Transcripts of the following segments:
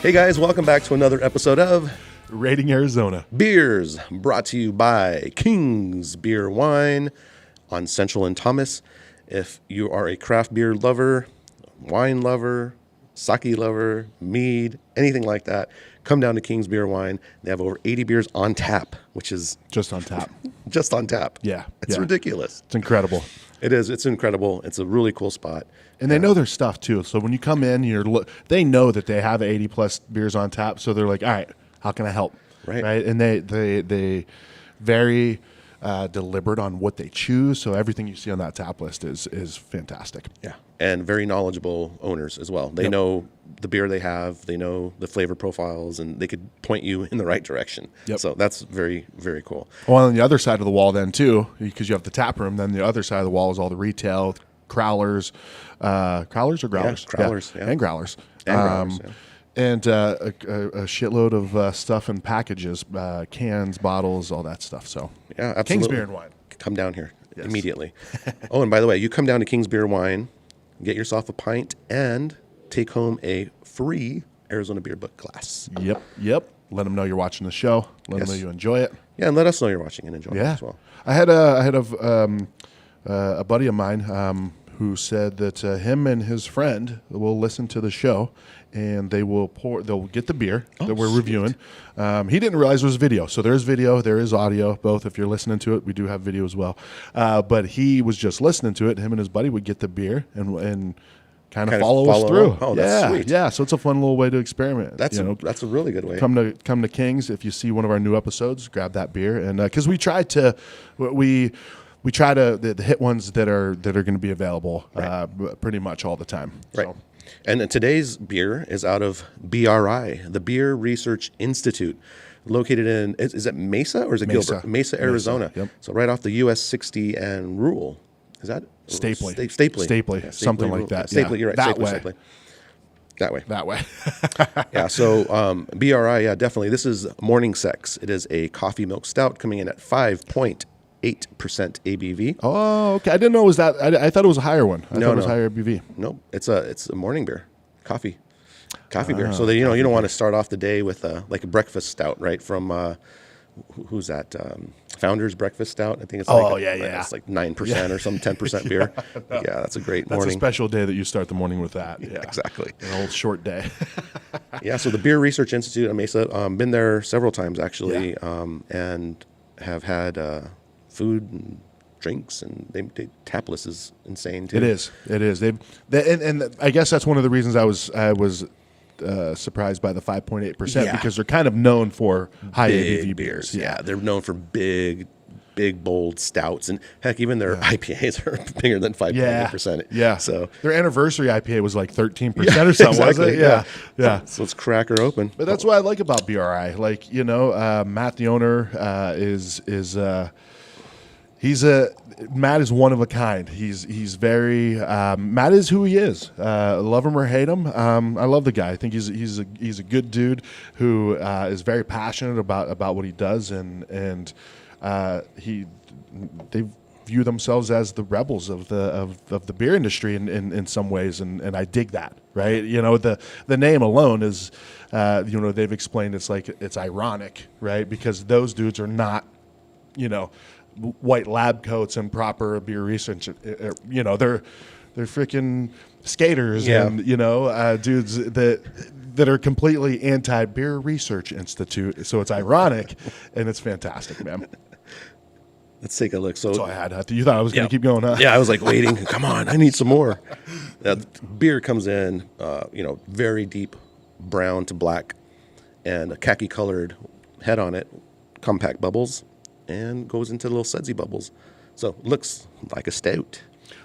Hey guys, welcome back to another episode of Rating Arizona Beers, brought to you by King's Beer Wine on Central and Thomas. If you are a craft beer lover, wine lover, sake lover, mead, anything like that, come down to King's Beer Wine. They have over 80 beers on tap, which is just on tap. Just on tap. Yeah. It's ridiculous. It's incredible. It is. It's incredible. It's a really cool spot. And they know their stuff too. So when you come in, they know that they have 80 plus beers on tap. So they're like, all right, how can I help? Right. And they very deliberate on what they choose. So everything you see on that tap list is fantastic. Yeah. And very knowledgeable owners as well. They know the beer they have, they know the flavor profiles, and they could point you in the right direction. Yep. So that's very, very cool. Well, on the other side of the wall then too, because you have the tap room, then the other side of the wall is all the retail, crowlers or growlers? Yeah, crowlers. Yeah. And growlers. And growlers, yeah. And a shitload of stuff in packages, cans, bottles, all that stuff. So yeah, absolutely. King's Beer and Wine. Come down here immediately. Oh, and by the way, you come down to King's Beer Wine, get yourself a pint, and take home a free Arizona Beer Book class. Yep. Let them know you're watching the show. Let them know you enjoy it. Yeah, and let us know you're watching and enjoying it as well. I had a buddy of mine who said that him and his friend will listen to the show, and they'll get the beer that we're reviewing. He didn't realize it was video. So there's video, there is audio, both. If you're listening to it, we do have video as well. But he was just listening to it. Him and his buddy would get the beer and kind of follow us through. Along. Oh, that's sweet. Yeah, so it's a fun little way to experiment. That's a really good way. Come to King's. If you see one of our new episodes, grab that beer. And because we try to hit ones that are going to be available pretty much all the time. Right. So. And today's beer is out of BRI, the Beer Research Institute, located in, is it Mesa or is it Mesa. Gilbert? Mesa, Arizona. Mesa, yep. So right off the US 60 and Rural. Is that? Stapley. Stapley. Yeah, something like that. Stapley, you're right. That Stapley. That way. Yeah, so BRI, definitely. This is Morning Sex. It is a coffee milk stout coming in at 5.8% ABV. Oh, okay. I didn't know it was that. I thought it was a higher one. I thought it was higher ABV. Nope. It's a morning beer. Coffee beer. So that you don't want to start off the day with like a breakfast stout, right? From who's that? Founder's Breakfast Stout. I think it's it's like 9% or some 10% beer. Yeah, that's a great morning. That's a special day that you start the morning with that. Yeah, exactly. An old short day. Yeah, so the Beer Research Institute at Mesa, been there several times actually, and have had food and drinks, and they tap list is insane too. It is. And I guess that's one of the reasons I was surprised by the 5.8% because they're kind of known for high ABV beers. Yeah, they're known for big, bold stouts, and heck, even their IPAs are bigger than 5.8%. Yeah. So their anniversary IPA was like 13% or something, wasn't it? Yeah. So let's crack her open. But that's what I like about BRI. Like, Matt, the owner, Matt is one of a kind. He's very Matt is who he is. Love him or hate him. I love the guy. I think he's a good dude who is very passionate about what he does, and they view themselves as the rebels of the beer industry in some ways, and I dig that. Right? The name alone is they've explained it's ironic, right? Because those dudes are not white lab coats and proper beer research. They're freaking skaters and dudes that are completely anti Beer Research Institute. So it's ironic and it's fantastic, man. Let's take a look. So that's all I had. You thought I was going to keep going, huh? Yeah, I was like waiting. Come on, I need some more. Beer comes in, very deep brown to black, and a khaki colored head on it, compact bubbles, and goes into little sudsy bubbles. So looks like a stout.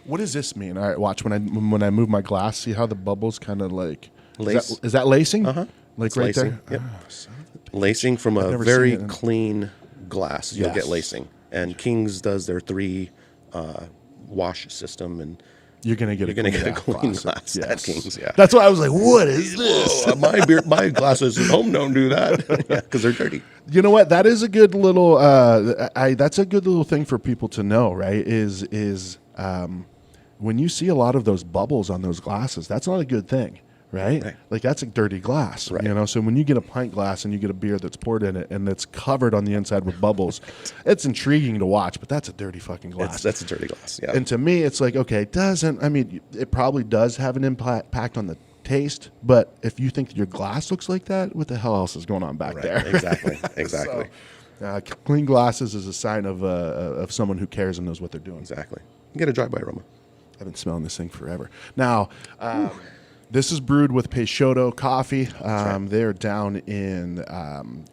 What does this mean? All right, watch when I move my glass. See how the bubbles kind of like lace. Is that lacing? Like it's right lacing. there. Yep. Lacing from a very clean glass. You'll get lacing. And King's does their 3 wash system, and you're gonna get a clean glass at King's. Yeah, that's why I was like, "What is this?" my glasses at home don't do that because they're dirty. You know what? That is a good little. That's a good little thing for people to know, right? Is when you see a lot of those bubbles on those glasses, that's not a good thing, right? Right. Like that's a dirty glass, Right. you know? So when you get a pint glass and you get a beer that's poured in it and that's covered on the inside with bubbles, it's intriguing to watch, but that's a dirty fucking glass. That's a dirty glass. Yeah. And to me, it's like, okay, it probably does have an impact on the taste, but if you think your glass looks like that, what the hell else is going on back Right. there? Exactly. Exactly. So, clean glasses is a sign of someone who cares and knows what they're doing. Exactly. You get a drive-by aroma. I've been smelling this thing forever. Now, this is brewed with Peixoto coffee. right. They're down in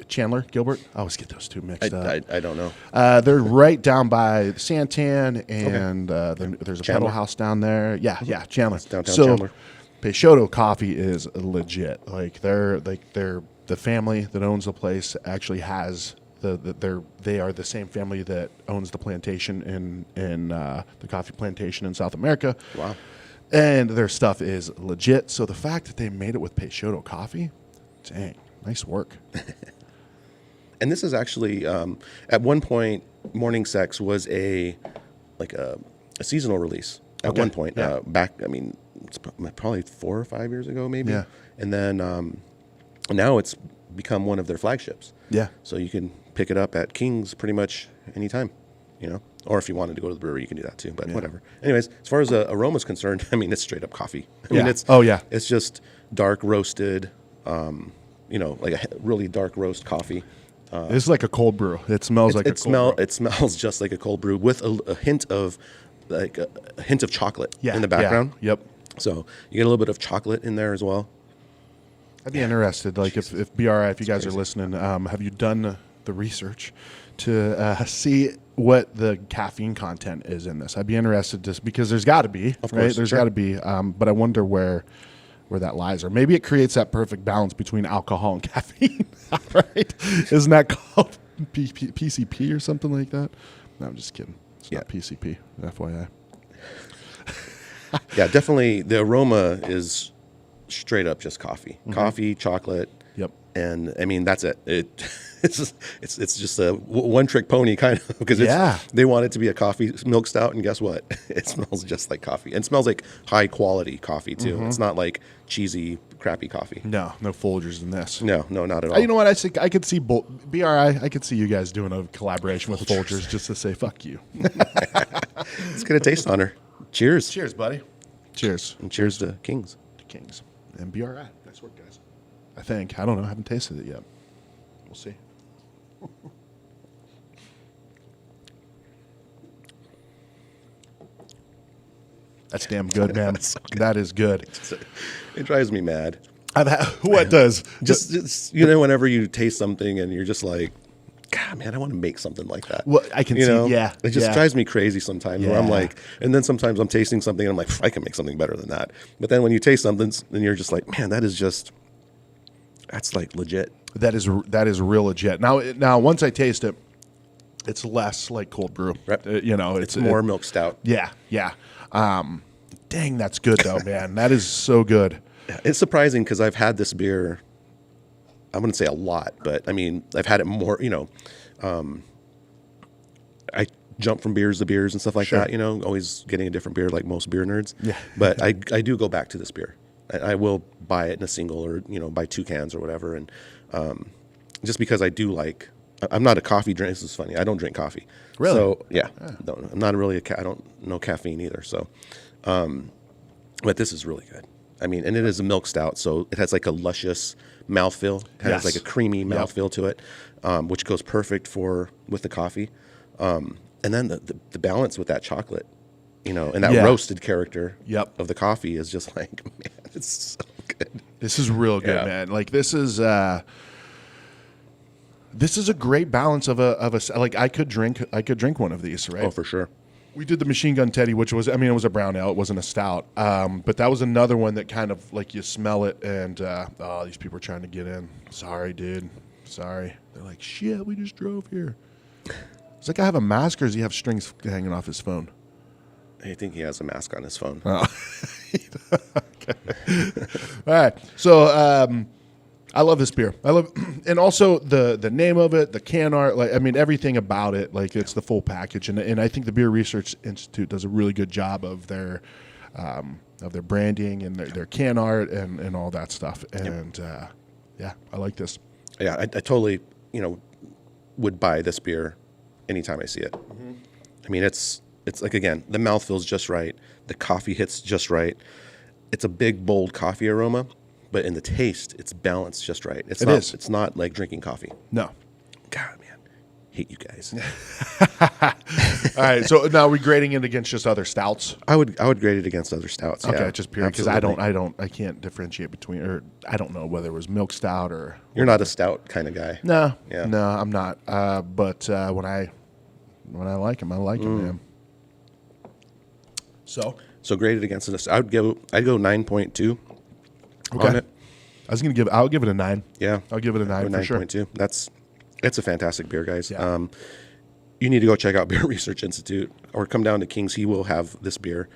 Chandler, Gilbert. I always get those two mixed up. I don't know. They're right down by Santan, and there's a Chandler. pedal house down there. Yeah, Chandler. It's downtown so, Chandler. Peixoto coffee is legit. Like they're the family that owns the place actually has they are the same family that owns the plantation in the coffee plantation in South America. Wow. And their stuff is legit. So the fact that they made it with Peixoto coffee, dang, nice work. And this is actually at one point, Morning Sex was a seasonal release. At Okay, one point, yeah. back, I mean, it's probably 4 or 5 years ago, maybe. Yeah. And then now it's become one of their flagships. Yeah. So you can pick it up at King's pretty much anytime, you know. Or if you wanted to go to the brewery, you can do that too. But whatever. Anyways, as far as Aroma's concerned, I mean, it's straight up coffee. I mean, it's it's just dark roasted, like a really dark roast coffee. This is like a cold brew. It smells like a cold brew. It smells just like a cold brew with a hint of chocolate in the background. Yeah. Yep. So you get a little bit of chocolate in there as well. I'd be interested, like if BRI, if you guys crazy. are listening, have you done the research to see what the caffeine content is in this? I'd be interested just because there's got to be, Of right? course, There's sure. got to be, but I wonder where that lies, or maybe it creates that perfect balance between alcohol and caffeine, right? Isn't that called PCP or something like that? No, I'm just kidding. It's not PCP, FYI. Yeah, definitely. The Aroma is straight up just coffee, coffee, chocolate. Yep. And I mean, that's it. It's just a one trick pony kind of, because they want it to be a coffee milk stout, and guess what? It smells just like coffee, and smells like high quality coffee too. It's not like cheesy, crappy coffee. No Folgers in this. No, not at all. You know what? I could see BRI. I could see you guys doing a collaboration with Folgers just to say fuck you. Let's get a taste on her. Cheers. Cheers, buddy. Cheers. And cheers to Kings. To Kings and BRI. Nice work, guys. I think. I don't know. I haven't tasted it yet. We'll see. That's damn good, man. That's so good. That is good. It drives me mad. What does? Just whenever you taste something and you're just like, God, man, I want to make something like that. Well, I can see, yeah. It just yeah. drives me crazy sometimes. Where I'm Yeah. like, and then sometimes I'm tasting something and I'm like, I can make something better than that. But then when you taste something, then you're just like, man, that's like legit. That is real legit. Now, once I taste it, it's less like cold brew. Right. It's More milk stout. Yeah. Dang, that's good though, man. That is so good. It's surprising because I've had this beer, I wouldn't say a lot, but I mean, I've had it more, I jump from beers to beers and stuff like Sure. that, always getting a different beer like most beer nerds. Yeah. But I do go back to this beer. I will buy it in a single or, buy 2 cans or whatever. And just because I do like, I'm not a coffee drinker. This is funny. I don't drink coffee. Really? So, yeah. No, I'm not really I don't know caffeine either. So, but this is really good. I mean, and it is a milk stout, so it has like a luscious mouthfeel. It has like a creamy mouthfeel to it, which goes perfect with the coffee. And then the balance with that chocolate, and that roasted character of the coffee is just like, man, it's so good. This is real good, man. Like this is a great balance of a like I could drink one of these, right? Oh, for sure. We did the Machine Gun Teddy, which was, it was a brown ale. It wasn't a stout. But that was another one that kind of like you smell it and, these people are trying to get in. Sorry, dude. Sorry. They're like, shit, we just drove here. Does that guy have a mask or does he have strings hanging off his phone? I think he has a mask on his phone. Oh. Okay. All right. So, I love this beer. And also the name of it, the can art, everything about it, it's the full package. And I think the Beer Research Institute does a really good job of their their branding and their can art and all that stuff. And yeah, I like this. Yeah, I totally, would buy this beer anytime I see it. I mean, it's like, again, the mouth feels just right. The coffee hits just right. It's a big, bold coffee aroma, but in the taste, it's balanced just right. It's not like drinking coffee. No. God, man, hate you guys. All right, so now we're grading it against just other stouts. I would grade it against other stouts. Okay, yeah, just pure because I can't differentiate between, or I don't know whether it was milk stout or. You're not a stout kind of guy. No, Yeah. no, I'm not. But when I like them, I like them, man. So graded against this, I'd go 9.2 okay. on it. I'll give it a 9. Yeah, I'll give it a 9 for sure. 9.2. It's a fantastic beer, guys. Yeah. You need to go check out Beer Research Institute or come down to King's. He will have this beer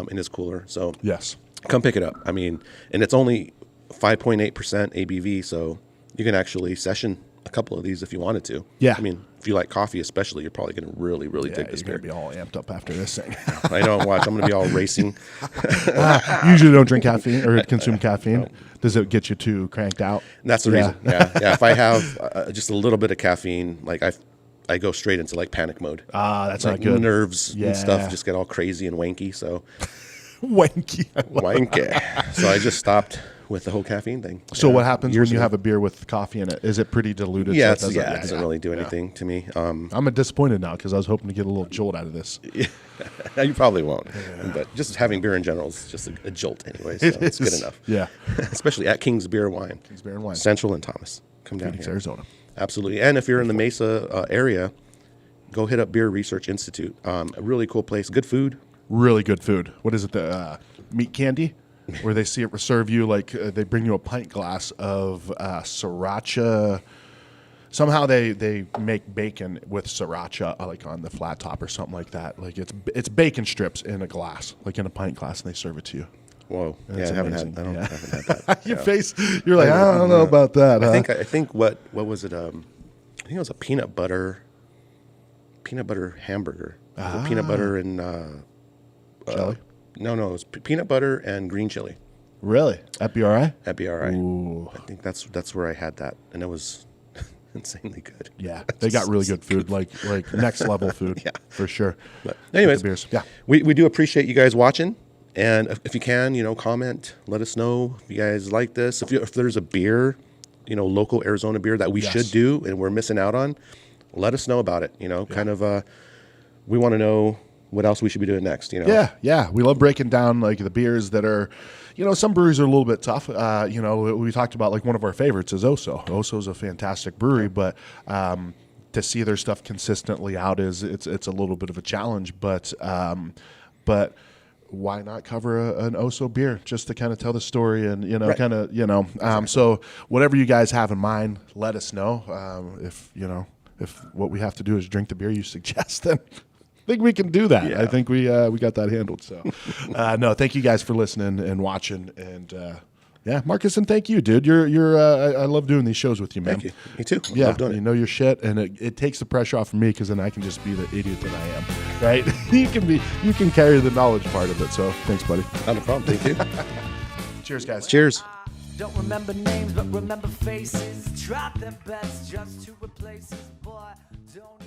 in his cooler. So Yes. come pick it up. I mean, and it's only 5.8% ABV, so you can actually session a couple of these if you wanted to. Yeah. I mean, if you like coffee especially, you're probably going to really, really dig this You're beer. gonna be all amped up after this thing. I know. Watch. I'm going to be all racing. Usually don't drink caffeine or consume caffeine. Does it get you too cranked out? And that's the reason. Yeah. If I have just a little bit of caffeine, like I go straight into like panic mode. That's Like not good. nerves Yeah. and stuff just get all crazy and wanky. So Wanky. wanky. So I just stopped with the whole caffeine thing. So what happens when years you ago. have a beer with coffee in it? Is it pretty diluted? Yeah, so it doesn't really do anything to me. I'm disappointed now because I was hoping to get a little jolt out of this. You probably won't. But just having beer in general is just a jolt anyway. So it's good enough. Yeah. Especially at King's Beer and Wine. King's Beer and Wine. Central and Thomas. Come down Phoenix, here. Arizona. Absolutely. And if you're in the Mesa area, go hit up Beer Research Institute. A really cool place. Good food. Really good food. What is it? The meat candy? Where they serve you like they bring you a pint glass of sriracha. Somehow they make bacon with sriracha like on the flat top or something like that. Like it's bacon strips in a glass, like in a pint glass, and they serve it to you. Whoa. And Yeah, it's I haven't amazing. had that. Your face, you're like, I don't know about that. Huh? I think what was it? I think it was a peanut butter hamburger. It was a peanut butter and Jelly? no, it was peanut butter and green chili Really? At BRI? at BRI. Ooh. I think that's where I had that, and it was insanely good. Yeah, they got really good food, like next level food, for sure. But anyways, the beers. Yeah. we do appreciate you guys watching, and if you can, comment, let us know if you guys like this. If there's a beer, local Arizona beer that we Yes. should do and we're missing out on, let us know about it. Kind of, we want to know what else we should be doing next. Yeah. We love breaking down like the beers that are, some breweries are a little bit tough. We talked about like one of our favorites is Oso. Oso's a fantastic brewery, but to see their stuff consistently out it's a little bit of a challenge. But why not cover an Oso beer just to kind of tell the story and Right. So whatever you guys have in mind, let us know. If what we have to do is drink the beer you suggest, then I think we can do that. Yeah. I think we got that handled. So, no, thank you guys for listening and watching. And Marcus, and thank you, dude. I love doing these shows with you, man. Thank you. Me too. Yeah, Love doing you it. know your shit, and it takes the pressure off of me because then I can just be the idiot that I am, right? you can carry the knowledge part of it. So, thanks, buddy. Not a problem. Thank you. Cheers, guys. Cheers. Don't remember names, but remember faces. Tried their best just to replace us, boy. Don't